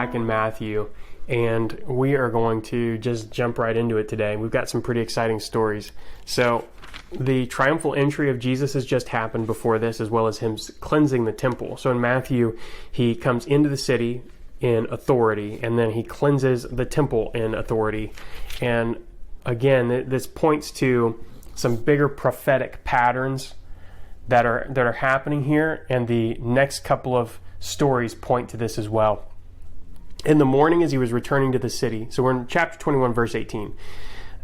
back in Matthew, and we are going to just jump right into it today. We've got some pretty exciting stories. So the triumphal entry of Jesus has just happened before this, as well as him cleansing the temple. So in Matthew, he comes into the city in authority, and then he cleanses the temple in authority. And again, this points to some bigger prophetic patterns that are happening here, and the next couple of stories point to this as well. In the morning as he was returning to the city, so we're in chapter 21, verse 18.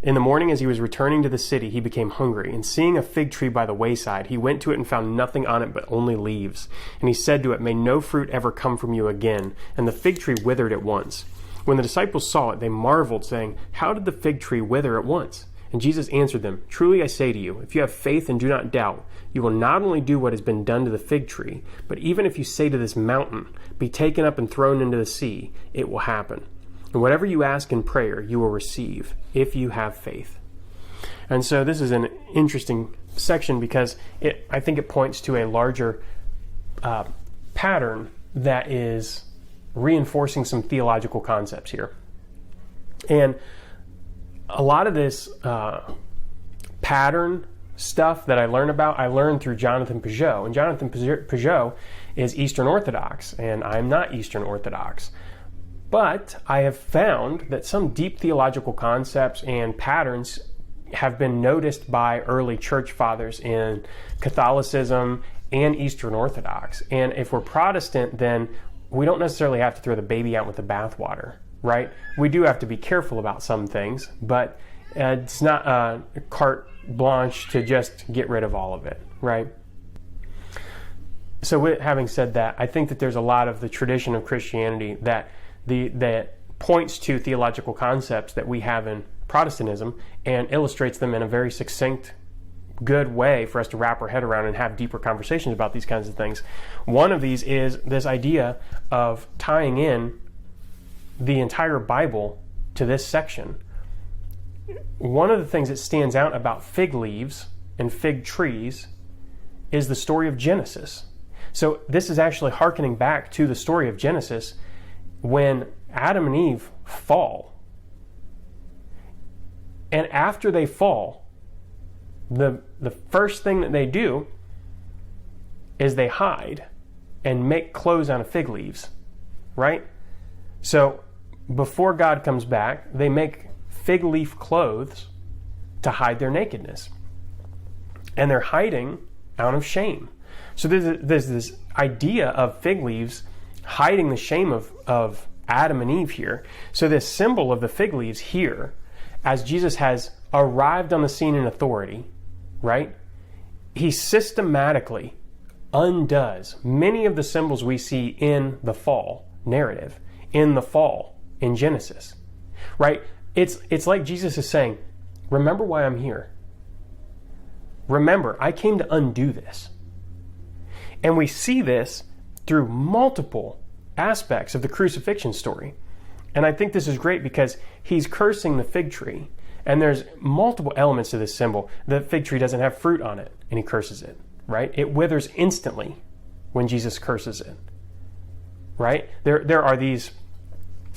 In the morning as he was returning to the city, he became hungry, and seeing a fig tree by the wayside, he went to it and found nothing on it but only leaves. And he said to it, "May no fruit ever come from you again." And the fig tree withered at once. When the disciples saw it, they marveled, saying, "How did the fig tree wither at once?" And Jesus answered them, "Truly I say to you, if you have faith and do not doubt, you will not only do what has been done to the fig tree, but even if you say to this mountain, 'Be taken up and thrown into the sea,' it will happen. And whatever you ask in prayer, you will receive, if you have faith." And so this is an interesting section because I think it points to a larger pattern that is reinforcing some theological concepts here. And a lot of this pattern stuff that I learned through Jonathan Pageau. And Jonathan Pageau is Eastern Orthodox, and I'm not Eastern Orthodox. But I have found that some deep theological concepts and patterns have been noticed by early church fathers in Catholicism and Eastern Orthodox. And if we're Protestant, then we don't necessarily have to throw the baby out with the bathwater, right? We do have to be careful about some things, but it's not a carte blanche to just get rid of all of it, right? So having said that, I think that there's a lot of the tradition of Christianity that points to theological concepts that we have in Protestantism and illustrates them in a very succinct, good way for us to wrap our head around and have deeper conversations about these kinds of things. One of these is this idea of tying in the entire Bible to this section. One of the things that stands out about fig leaves and fig trees is the story of Genesis. So this is actually hearkening back to the story of Genesis when Adam and Eve fall. And after they fall, the first thing that they do is they hide and make clothes out of fig leaves, right? So before God comes back, they make fig leaf clothes to hide their nakedness. And they're hiding out of shame. So there's this idea of fig leaves hiding the shame of Adam and Eve here. So this symbol of the fig leaves here, as Jesus has arrived on the scene in authority, right? He systematically undoes many of the symbols we see in the fall narrative, in the fall in Genesis, right? It's like Jesus is saying, remember why I'm here. Remember, I came to undo this. And we see this through multiple aspects of the crucifixion story. And I think this is great because he's cursing the fig tree. And there's multiple elements to this symbol. The fig tree doesn't have fruit on it, and he curses it, right? It withers instantly when Jesus curses it, right? There are these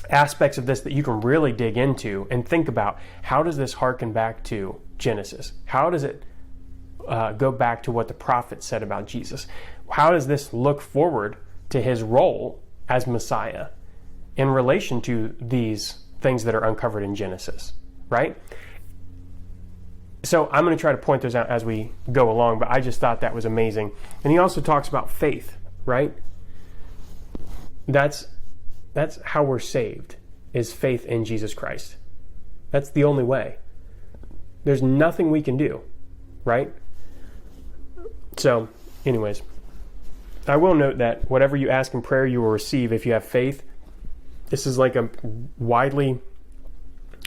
aspects of this that you can really dig into and think about. How does this harken back to Genesis? How does it go back to what the prophet said about Jesus? How does this look forward to his role as Messiah in relation to these things that are uncovered in Genesis, right? So I'm going to try to point those out as we go along, but I just thought that was amazing. And he also talks about faith, right? That's how we're saved, is faith in Jesus Christ. That's the only way. There's nothing we can do, right? So, anyways, I will note that whatever you ask in prayer, you will receive if you have faith. This is like a widely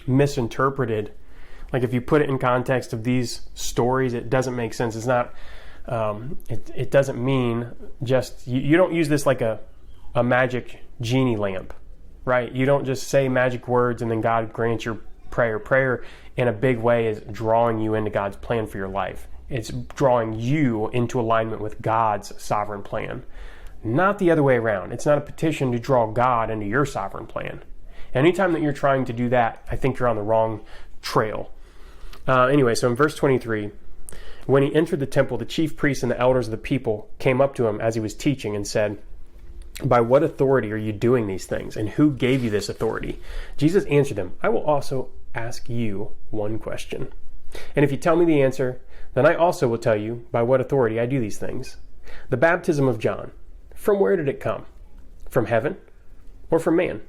misinterpreted. Like if you put it in context of these stories, it doesn't make sense. It's not. It doesn't mean just you don't use this like a magic genie lamp, right? You don't just say magic words and then God grants your prayer. Prayer in a big way is drawing you into God's plan for your life. It's drawing you into alignment with God's sovereign plan. not the other way around. It's not a petition to draw God into your sovereign plan. Anytime that you're trying to do that, I think you're on the wrong trail. Anyway, so in verse 23, when he entered the temple, the chief priests and the elders of the people came up to him as he was teaching and said, "By what authority are you doing these things? And who gave you this authority?" Jesus answered them, "I will also ask you one question. And if you tell me the answer, then I also will tell you by what authority I do these things. The baptism of John, from where did it come? From heaven or from man?"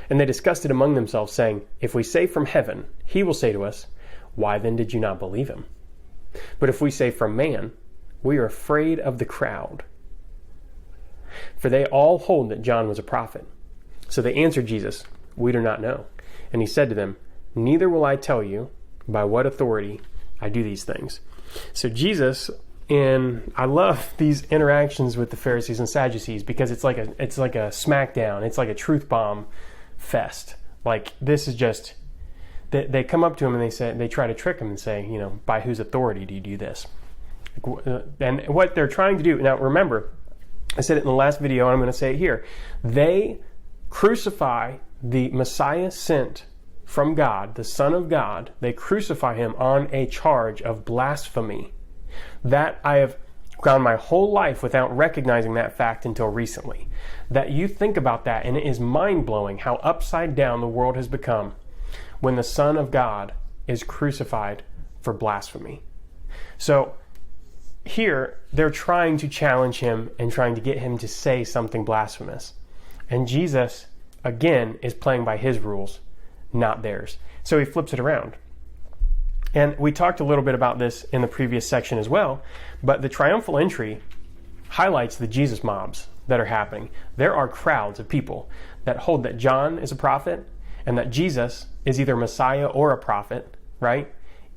And they discussed it among themselves, saying, "If we say from heaven, he will say to us, 'Why then did you not believe him?' But if we say from man, we are afraid of the crowd, for they all hold that John was a prophet." So they answered Jesus, "We do not know." And he said to them, "Neither will I tell you by what authority I do these things." So Jesus, and I love these interactions with the Pharisees and Sadducees, because it's like a smackdown. It's like a truth bomb fest. Like, this is just, they come up to him and they try to trick him and say, "By whose authority do you do this?" And what they're trying to do, now remember, I said it in the last video and I'm going to say it here. They crucify the Messiah sent from God, the Son of God. They crucify him on a charge of blasphemy. That I have gone my whole life without recognizing that fact until recently. That you think about that, and it is mind-blowing how upside down the world has become when the Son of God is crucified for blasphemy. So here, they're trying to challenge him and trying to get him to say something blasphemous. And Jesus, again, is playing by his rules, not theirs. So he flips it around. And we talked a little bit about this in the previous section as well, but the triumphal entry highlights the Jesus mobs that are happening. There are crowds of people that hold that John is a prophet and that Jesus is either Messiah or a prophet, right?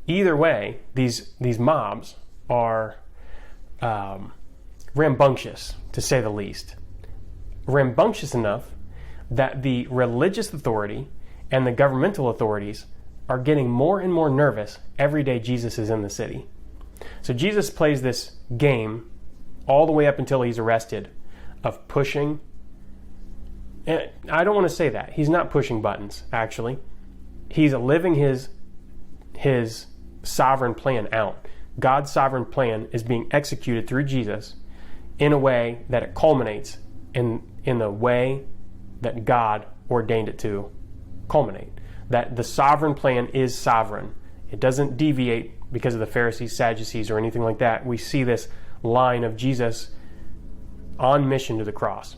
Either way, these mobs are rambunctious, to say the least. Rambunctious enough that the religious authority and the governmental authorities are getting more and more nervous every day Jesus is in the city. So Jesus plays this game all the way up until he's arrested of pushing. And I don't want to say that. He's not pushing buttons, actually. He's living his sovereign plan out. God's sovereign plan is being executed through Jesus in a way that it culminates in the way that God ordained it to culminate. That the sovereign plan is sovereign. It doesn't deviate because of the Pharisees, Sadducees, or anything like that. We see this line of Jesus on mission to the cross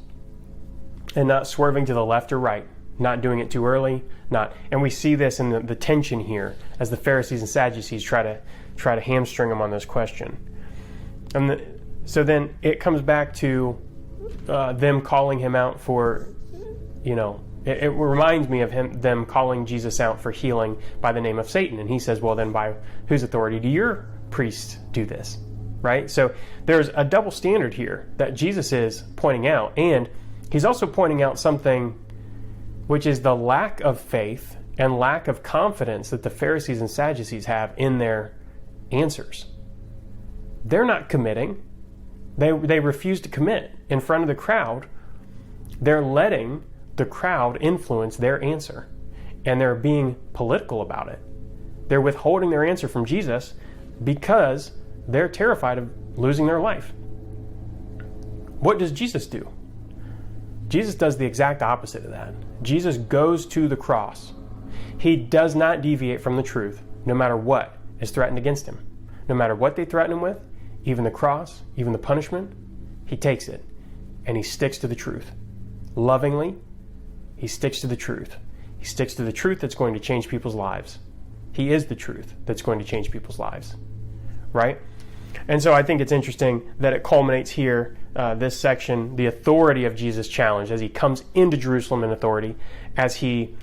and not swerving to the left or right, not doing it too early, and we see this in the tension here as the Pharisees and Sadducees try to hamstring him on this question. And so then it comes back to them calling him out for, it reminds me of them calling Jesus out for healing by the name of Satan. And he says, well, then by whose authority do your priests do this? Right? So there's a double standard here that Jesus is pointing out. And he's also pointing out something which is the lack of faith and lack of confidence that the Pharisees and Sadducees have in their answers. They're not committing. They refuse to commit in front of the crowd. They're letting the crowd influence their answer, and they're being political about it. They're withholding their answer from Jesus because they're terrified of losing their life. What does Jesus do? Jesus does the exact opposite of that. Jesus goes to the cross. He does not deviate from the truth, no matter what is threatened against him. No matter what they threaten him with, even the cross, even the punishment, he takes it and he sticks to the truth. Lovingly, he sticks to the truth. He sticks to the truth that's going to change people's lives. He is the truth that's going to change people's lives, right? And so I think it's interesting that it culminates here, this section, the authority of Jesus challenged as he comes into Jerusalem in authority, as he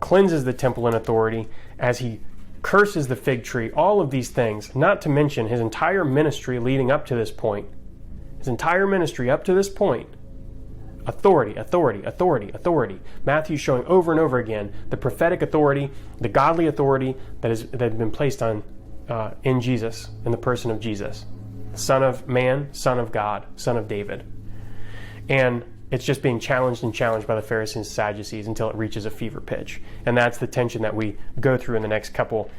cleanses the temple in authority, as he curses the fig tree, all of these things, not to mention his entire ministry leading up to this point. His entire ministry up to this point, authority, authority, authority, authority. Matthew's showing over and over again the prophetic authority, the godly authority that has been placed on in Jesus, in the person of Jesus. Son of man, Son of God, Son of David. And it's just being challenged and challenged by the Pharisees and Sadducees until it reaches a fever pitch. And that's the tension that we go through in the next couple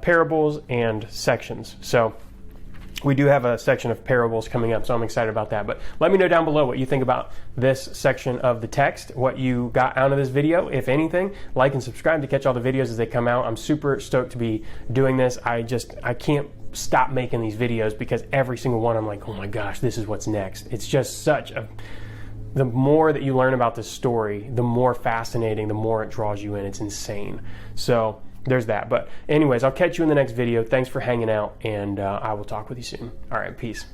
parables and sections. So we do have a section of parables coming up, so I'm excited about that. But let me know down below what you think about this section of the text, what you got out of this video, if anything. Like and subscribe to catch all the videos as they come out. I'm super stoked to be doing this. I can't stop making these videos because every single one I'm like, oh my gosh, this is what's next. It's just the more that you learn about this story, the more fascinating, the more it draws you in. It's insane. So there's that. But anyways, I'll catch you in the next video. Thanks for hanging out, and I will talk with you soon. All right, peace.